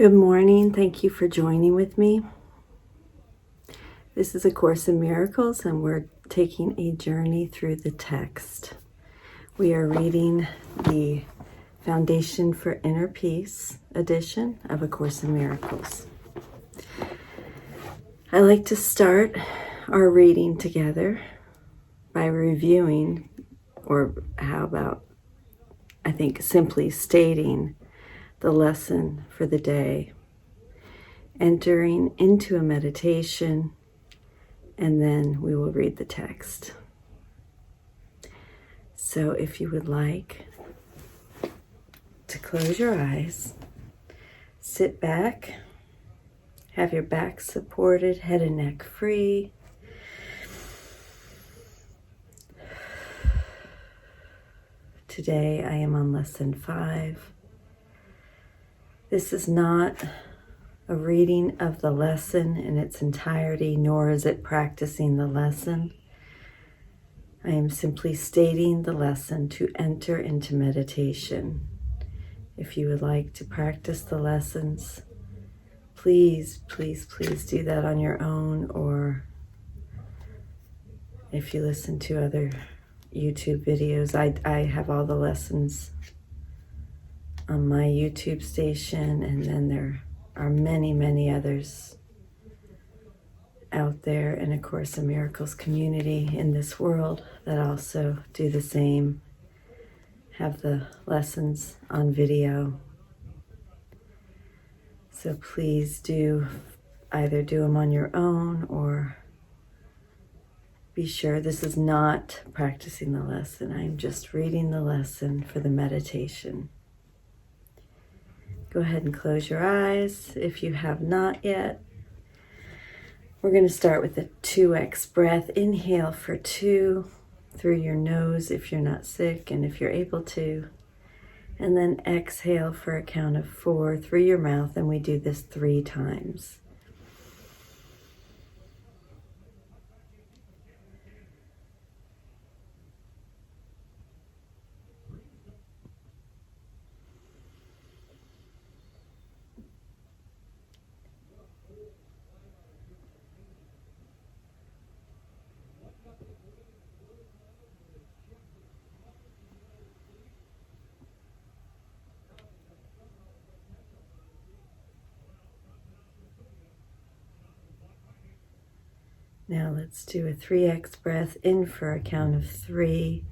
Good morning. Thank you for joining with me. This is A Course in Miracles, and we're taking a journey through the text. We are reading the Foundation for Inner Peace edition of A Course in Miracles. I like to start our reading together by reviewing, or how about, I think, simply stating the lesson for the day, entering into a meditation, and then we will read the text. So if you would like to close your eyes, sit back, have your back supported, head and neck free. Today I am on lesson 5. This is not a reading of the lesson in its entirety, nor is it practicing the lesson. I am simply stating the lesson to enter into meditation. If you would like to practice the lessons, please do that on your own, or if you listen to other YouTube videos. I have all the lessons on my YouTube station, and then there are many others out there in A Course in Miracles community in this world that also do the same, have the lessons on video. So please do either do them on your own, or be sure this is not practicing the lesson. I'm just reading the lesson for the meditation. Go ahead and close your eyes if you have not yet. We're going to start with a 2x breath. Inhale for 2 through your nose if you're not sick and if you're able to. And then exhale for a count of 4 through your mouth, and we do this 3 times. Now let's do a 3x breath, in for a count of 3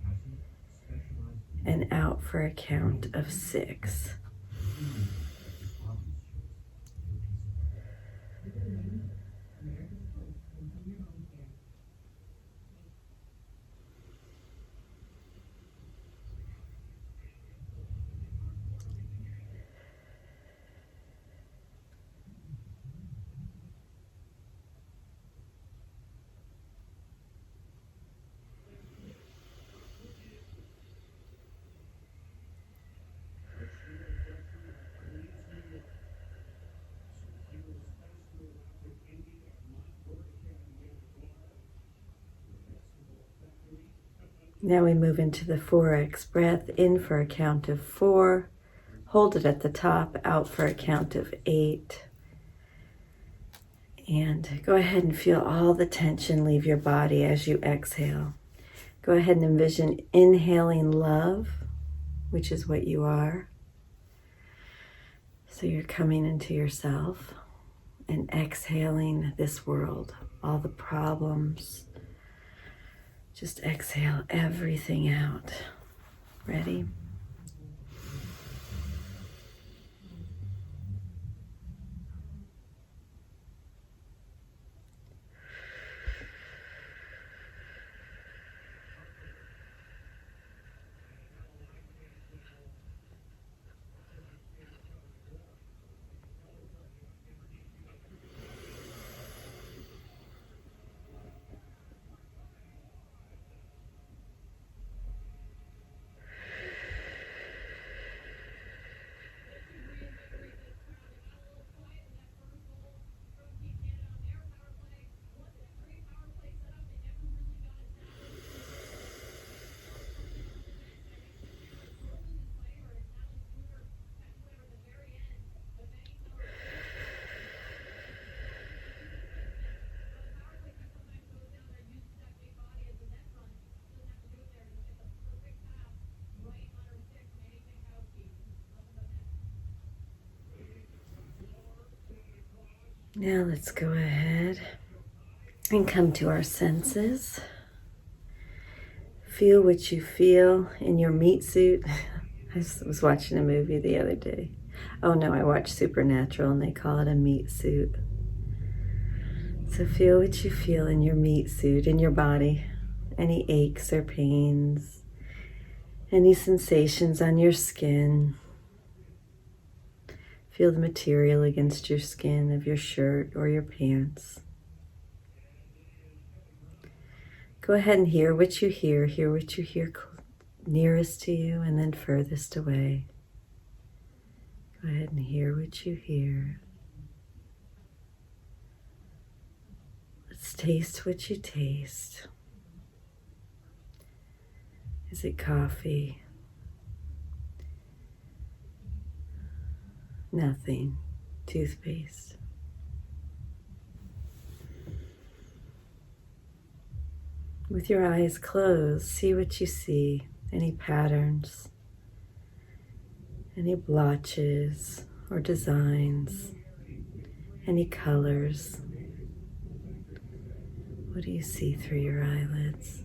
and out for a count of 6. Now we move into the 4x breath, in for a count of 4, hold it at the top, out for a count of 8. And go ahead and feel all the tension leave your body as you exhale. Go ahead and envision inhaling love, which is what you are. So you're coming into yourself, and exhaling this world, all the problems. Just exhale everything out. Ready? Now let's go ahead and come to our senses. Feel what you feel in your meat suit. I was watching a movie the other day. Oh no, I watched Supernatural and they call it a meat suit. So feel what you feel in your meat suit, in your body. Any aches or pains, any sensations on your skin. Feel the material against your skin of your shirt or your pants. Go ahead and hear what you hear. Hear what you hear nearest to you and then furthest away. Go ahead and hear what you hear. Let's taste what you taste. Is it coffee? Nothing. Toothpaste. With your eyes closed, see what you see. Any patterns, any blotches or designs, any colors. What do you see through your eyelids?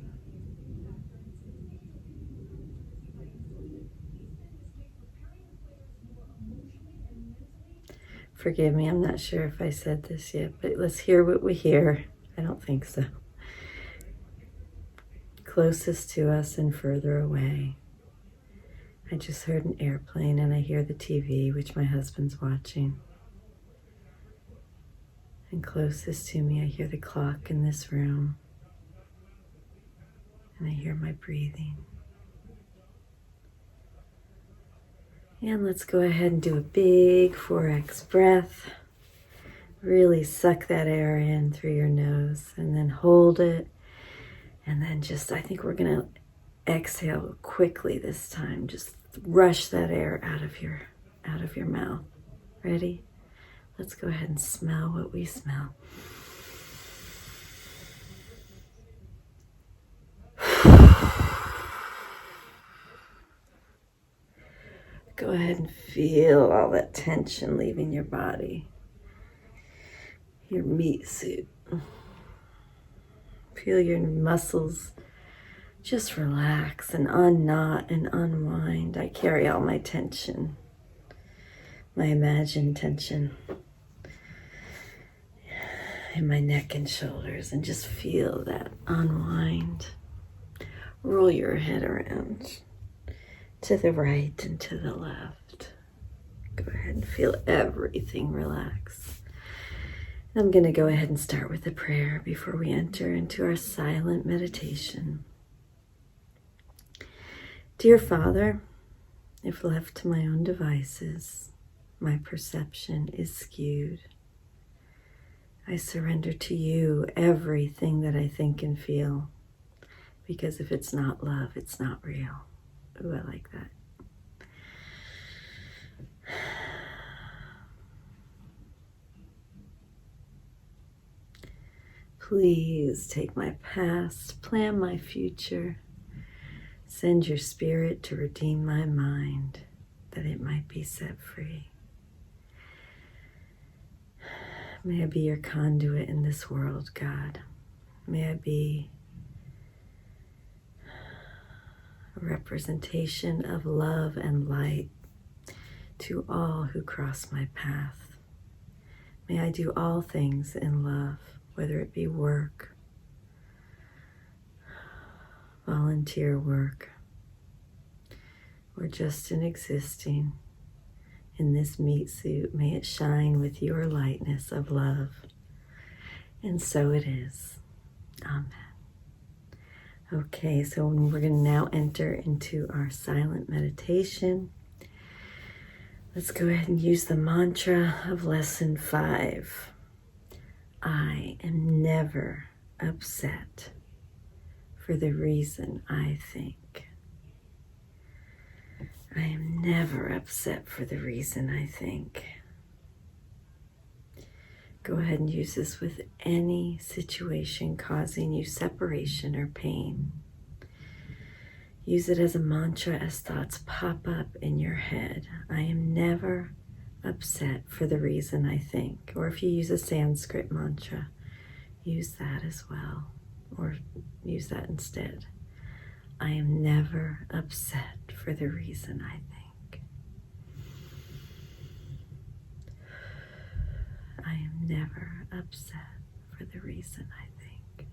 Forgive me, I'm not sure if I said this yet, but let's hear what we hear. I don't think so. Closest to us and further away. I just heard an airplane and I hear the TV, which my husband's watching. And closest to me, I hear the clock in this room. And I hear my breathing. And let's go ahead and do a big 4X breath. Really suck that air in through your nose and then hold it. And then I think we're gonna exhale quickly this time. Just rush that air out of your mouth. Ready? Let's go ahead and smell what we smell. Go ahead and feel all that tension leaving your body. Your meat suit. Feel your muscles just relax and unknot and unwind. I carry all my tension, my imagined tension in my neck and shoulders, and just feel that unwind. Roll your head around to the right and to the left. Go ahead and feel everything relax. I'm going to go ahead and start with a prayer before we enter into our silent meditation. Dear Father, if left to my own devices, my perception is skewed. I surrender to you everything that I think and feel, because if it's not love, it's not real. Ooh, I like that. Please take my past, plan my future. Send your spirit to redeem my mind, that it might be set free. May I be your conduit in this world, God. May I be a representation of love and light to all who cross my path. May I do all things in love, whether it be work, volunteer work, or just in existing in this meat suit. May it shine with your lightness of love. And so it is. Amen. Okay, so we're going to now enter into our silent meditation. Let's go ahead and use the mantra of lesson 5. I am never upset for the reason I think. I am never upset for the reason I think. Go ahead and use this with any situation causing you separation or pain. Use it as a mantra as thoughts pop up in your head. I am never upset for the reason I think. Or if you use a Sanskrit mantra, use that as well, or use that instead. I am never upset for the reason I think. I am never upset for the reason I think.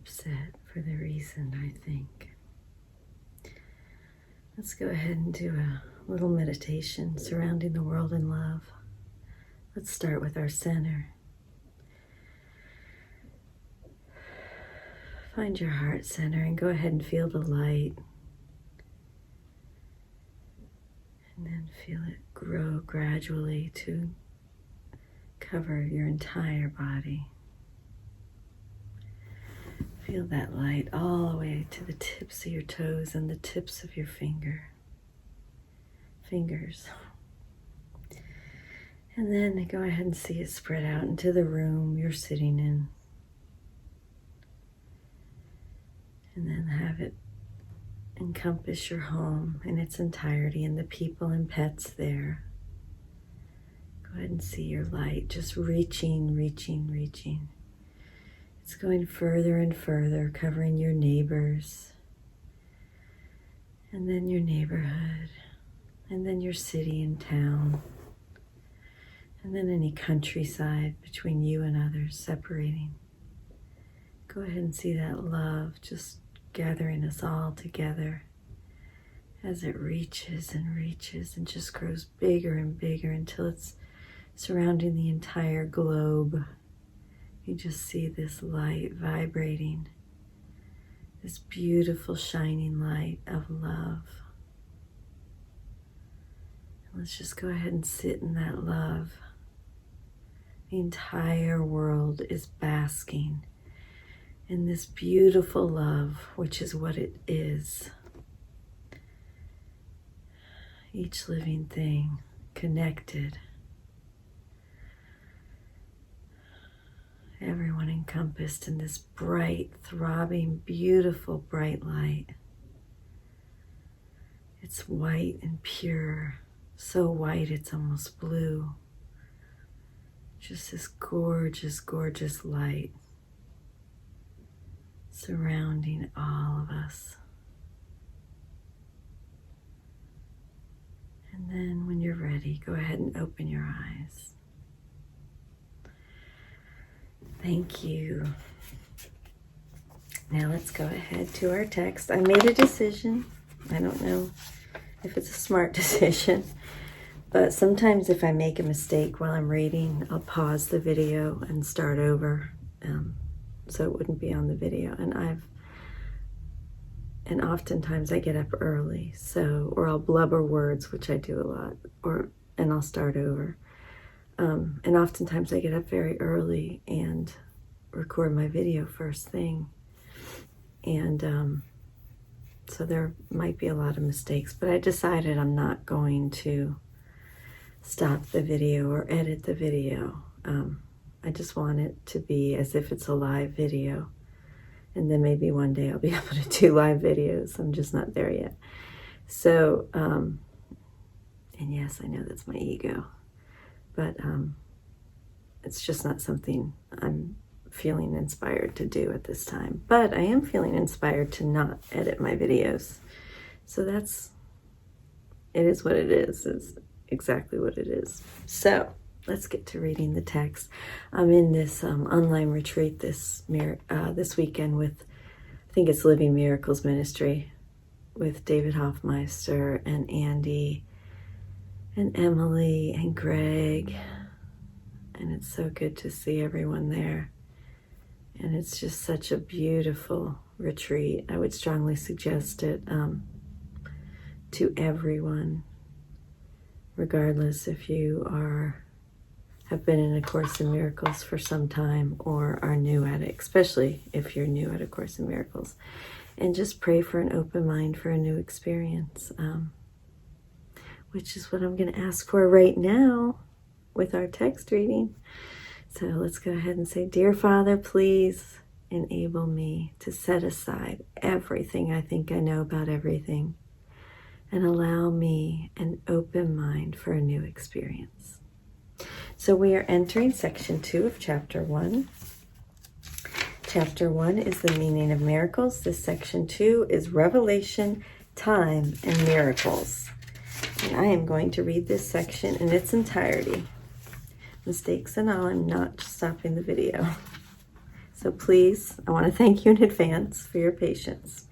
upset for the reason, I think. Let's go ahead and do a little meditation surrounding the world in love. Let's start with our center. Find your heart center and go ahead and feel the light. And then feel it grow gradually to cover your entire body. Feel that light all the way to the tips of your toes and the tips of your fingers. And then go ahead and see it spread out into the room you're sitting in. And then have it encompass your home in its entirety and the people and pets there. Go ahead and see your light just reaching. It's going further and further, covering your neighbors, and then your neighborhood, and then your city and town, and then any countryside between you and others separating. Go ahead and see that love just gathering us all together as it reaches and just grows bigger and bigger until it's surrounding the entire globe. You just see this light vibrating, this beautiful shining light of love. And let's just go ahead and sit in that love. The entire world is basking in this beautiful love, which is what it is. Each living thing connected. Everyone encompassed in this bright, throbbing, beautiful, bright light. It's white and pure, so white it's almost blue. Just this gorgeous, gorgeous light surrounding all of us. And then when you're ready, go ahead and open your eyes. Thank you. Now let's go ahead to our text. I made a decision. I don't know if it's a smart decision, but sometimes if I make a mistake while I'm reading, I'll pause the video and start over, so it wouldn't be on the video. And oftentimes I get up early, or I'll blubber words, which I do a lot, and I'll start over. And oftentimes I get up very early and record my video first thing. And so there might be a lot of mistakes, but I decided I'm not going to stop the video or edit the video. I just want it to be as if it's a live video. And then maybe one day I'll be able to do live videos. I'm just not there yet. So, and yes, I know that's my ego. But it's just not something I'm feeling inspired to do at this time. But I am feeling inspired to not edit my videos. So it is what it is. It's exactly what it is. So let's get to reading the text. I'm in this online retreat this weekend with, I think it's Living Miracles Ministry, with David Hoffmeister and Andy and Emily and Greg, and it's so good to see everyone there. And it's just such a beautiful retreat. I would strongly suggest it to everyone, regardless if you have been in A Course in Miracles for some time or are new at it, especially if you're new at A Course in Miracles. And just pray for an open mind for a new experience. Which is what I'm going to ask for right now with our text reading. So let's go ahead and say, Dear Father, please enable me to set aside everything I think I know about everything and allow me an open mind for a new experience. So we are entering section 2 of chapter 1. Chapter 1 is the meaning of miracles. This section 2 is revelation, time, and miracles. And I am going to read this section in its entirety. Mistakes and all, I'm not stopping the video. So please, I want to thank you in advance for your patience.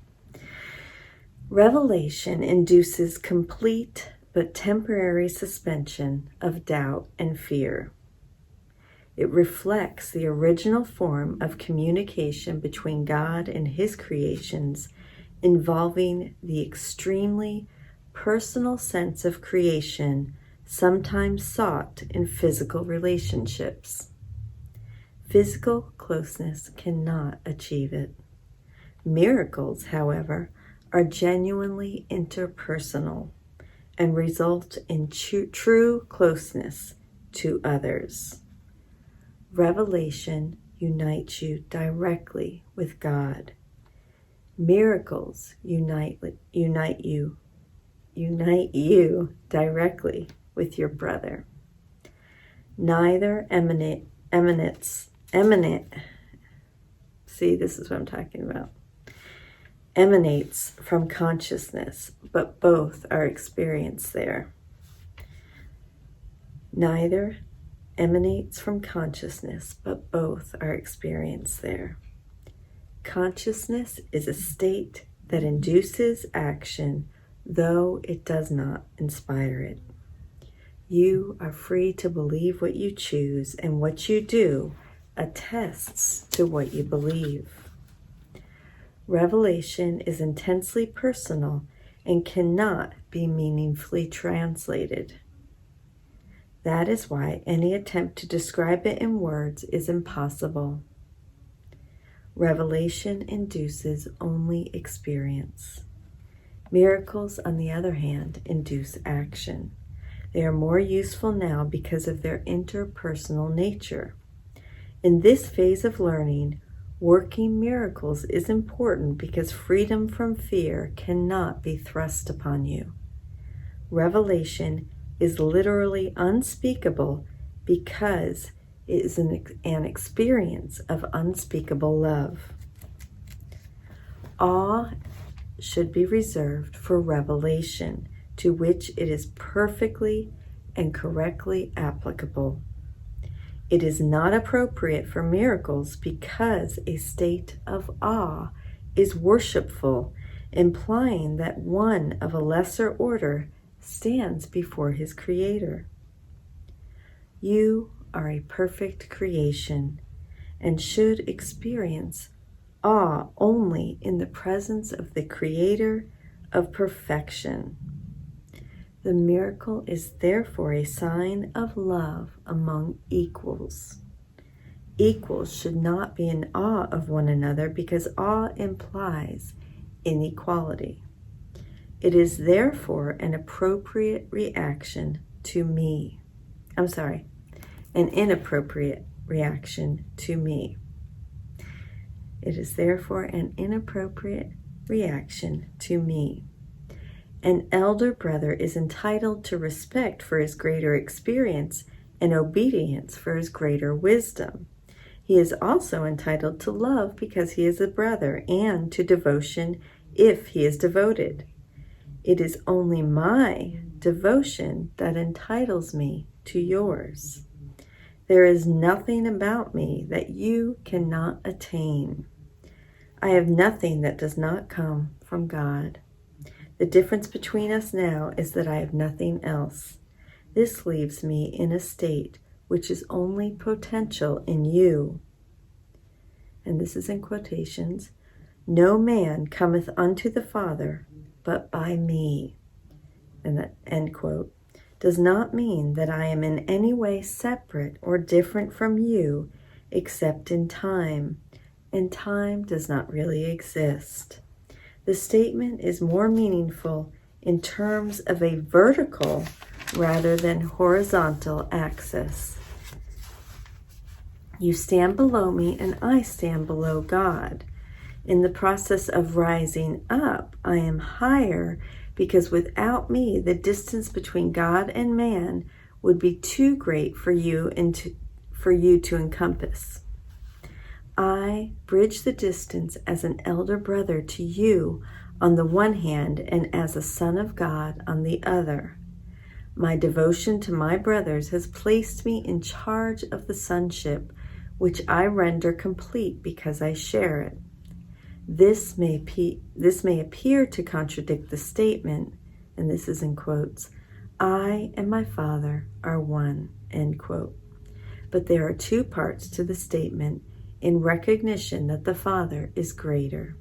Revelation induces complete but temporary suspension of doubt and fear. It reflects the original form of communication between God and His creations, involving the extremely personal sense of creation sometimes sought in physical relationships. Physical closeness cannot achieve it. Miracles, however, are genuinely interpersonal and result in true closeness to others. Revelation unites you directly with God. Miracles unite you directly with your brother. Neither emanates from consciousness, but both are experienced there. Neither emanates from consciousness, but both are experienced there. Consciousness is a state that induces action, though it does not inspire it. You are free to believe what you choose, and what you do attests to what you believe. Revelation is intensely personal and cannot be meaningfully translated. That is why any attempt to describe it in words is impossible. Revelation induces only experience. Miracles, on the other hand, induce action. They are more useful now because of their interpersonal nature. In this phase of learning, working miracles is important because freedom from fear cannot be thrust upon you. Revelation is literally unspeakable because it is an experience of unspeakable love. Awe should be reserved for revelation, to which it is perfectly and correctly applicable. It is not appropriate for miracles because a state of awe is worshipful, implying that one of a lesser order stands before his Creator. You are a perfect creation and should experience awe only in the presence of the Creator of perfection. The miracle is therefore a sign of love among equals. Equals should not be in awe of one another because awe implies inequality. It is therefore an appropriate reaction to me. An inappropriate reaction to me. It is therefore an inappropriate reaction to me. An elder brother is entitled to respect for his greater experience and obedience for his greater wisdom. He is also entitled to love because he is a brother, and to devotion if he is devoted. It is only my devotion that entitles me to yours. There is nothing about me that you cannot attain. I have nothing that does not come from God. The difference between us now is that I have nothing else. This leaves me in a state which is only potential in you. And this is in quotations. No man cometh unto the Father but by me. And that end quote does not mean that I am in any way separate or different from you except in time. And time does not really exist. The statement is more meaningful in terms of a vertical rather than horizontal axis. You stand below me and I stand below God. In the process of rising up, I am higher because without me, the distance between God and man would be too great for you to encompass. I bridge the distance as an elder brother to you on the one hand and as a son of God on the other. My devotion to my brothers has placed me in charge of the sonship, which I render complete because I share it. This may appear to contradict the statement, and this is in quotes, I and my Father are one, end quote. But there are two parts to the statement in recognition that the Father is greater.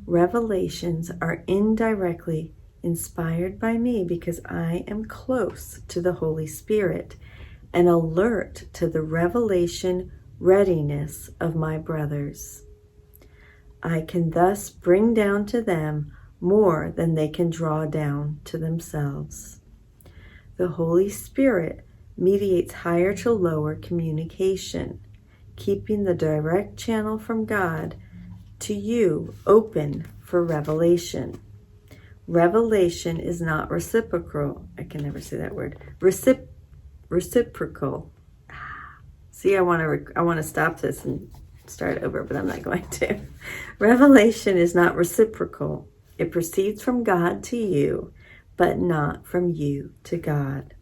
Revelations are indirectly inspired by me because I am close to the Holy Spirit and alert to the revelation readiness of my brothers. I can thus bring down to them more than they can draw down to themselves. The Holy Spirit mediates higher to lower communication, keeping the direct channel from God to you open for revelation. Revelation is not reciprocal. I can never say that word. Reciprocal. See, I want to stop this and start over, but I'm not going to. Revelation is not reciprocal. It proceeds from God to you, but not from you to God.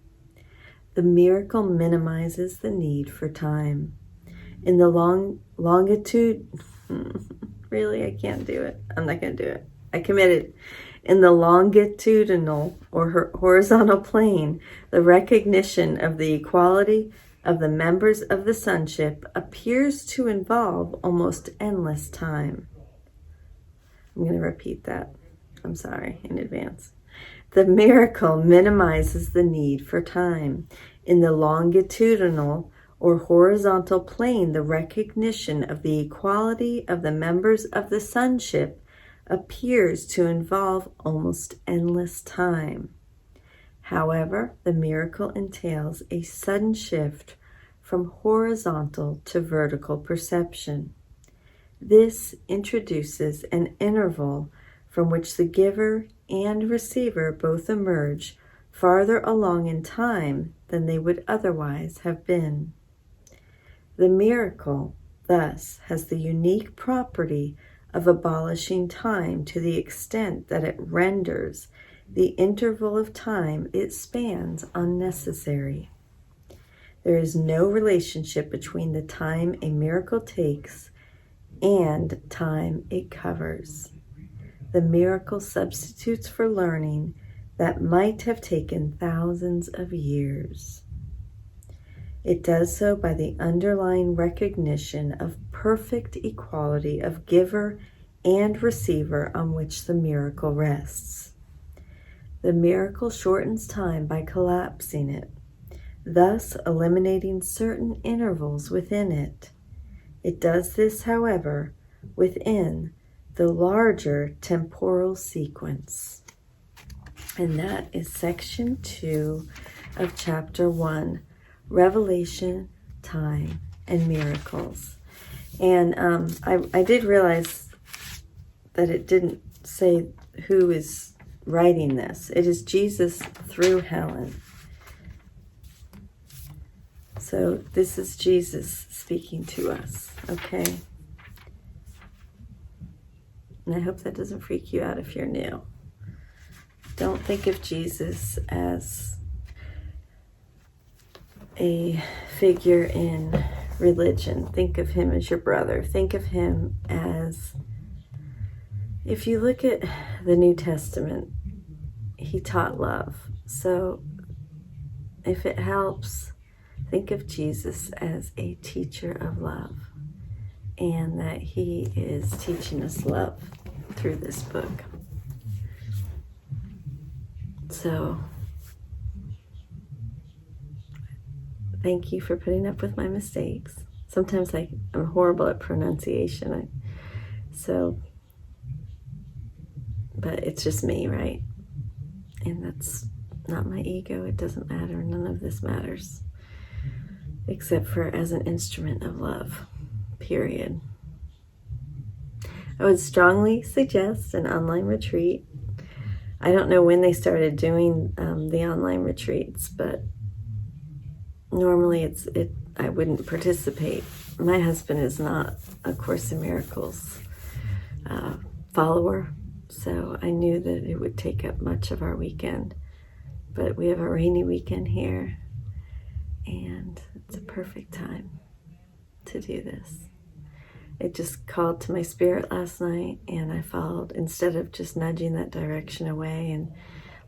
The miracle minimizes the need for time. In the longitude, really, I can't do it. I'm not going to do it. I committed. In the longitudinal or horizontal plane, the recognition of the equality of the members of the sonship appears to involve almost endless time. I'm going to repeat that. I'm sorry in advance. The miracle minimizes the need for time. In the longitudinal or horizontal plane, the recognition of the equality of the members of the sonship appears to involve almost endless time. However, the miracle entails a sudden shift from horizontal to vertical perception. This introduces an interval from which the giver and receiver both emerge farther along in time than they would otherwise have been. The miracle, thus, has the unique property of abolishing time to the extent that it renders the interval of time it spans unnecessary. There is no relationship between the time a miracle takes and time it covers. The miracle substitutes for learning that might have taken thousands of years. It does so by the underlying recognition of perfect equality of giver and receiver on which the miracle rests. The miracle shortens time by collapsing it, thus eliminating certain intervals within it. It does this, however, within the larger temporal sequence. And that is section 2 of chapter 1, Revelation, Time, and Miracles. And I did realize that it didn't say who is writing this. It is Jesus through Helen. So this is Jesus speaking to us, okay? And I hope that doesn't freak you out if you're new. Don't think of Jesus as a figure in religion. Think of him as your brother. Think of him as, if you look at the New Testament, he taught love. So if it helps, think of Jesus as a teacher of love, and that he is teaching us love through this book. So thank you for putting up with my mistakes. Sometimes I'm horrible at pronunciation. But it's just me, right? And that's not my ego. It doesn't matter. None of this matters. Except for as an instrument of love, period. I would strongly suggest an online retreat. I don't know when they started doing the online retreats, but normally I wouldn't participate. My husband is not a Course in Miracles follower, so I knew that it would take up much of our weekend. But we have a rainy weekend here, and it's a perfect time. to do this. It just called to my spirit last night, and I followed, instead of just nudging that direction away and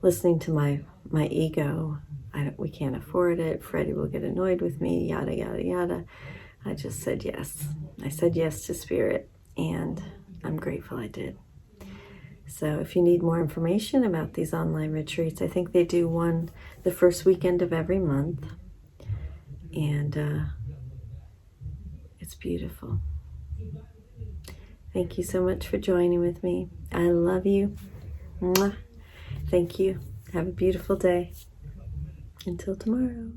listening to my ego. We can't afford it. Freddie will get annoyed with me, yada, yada, yada. I just said yes. I said yes to spirit, and I'm grateful I did. So if you need more information about these online retreats, I think they do one the first weekend of every month. And it's beautiful. Thank you so much for joining with me. I love you. Mwah. Thank you. Have a beautiful day. Until tomorrow.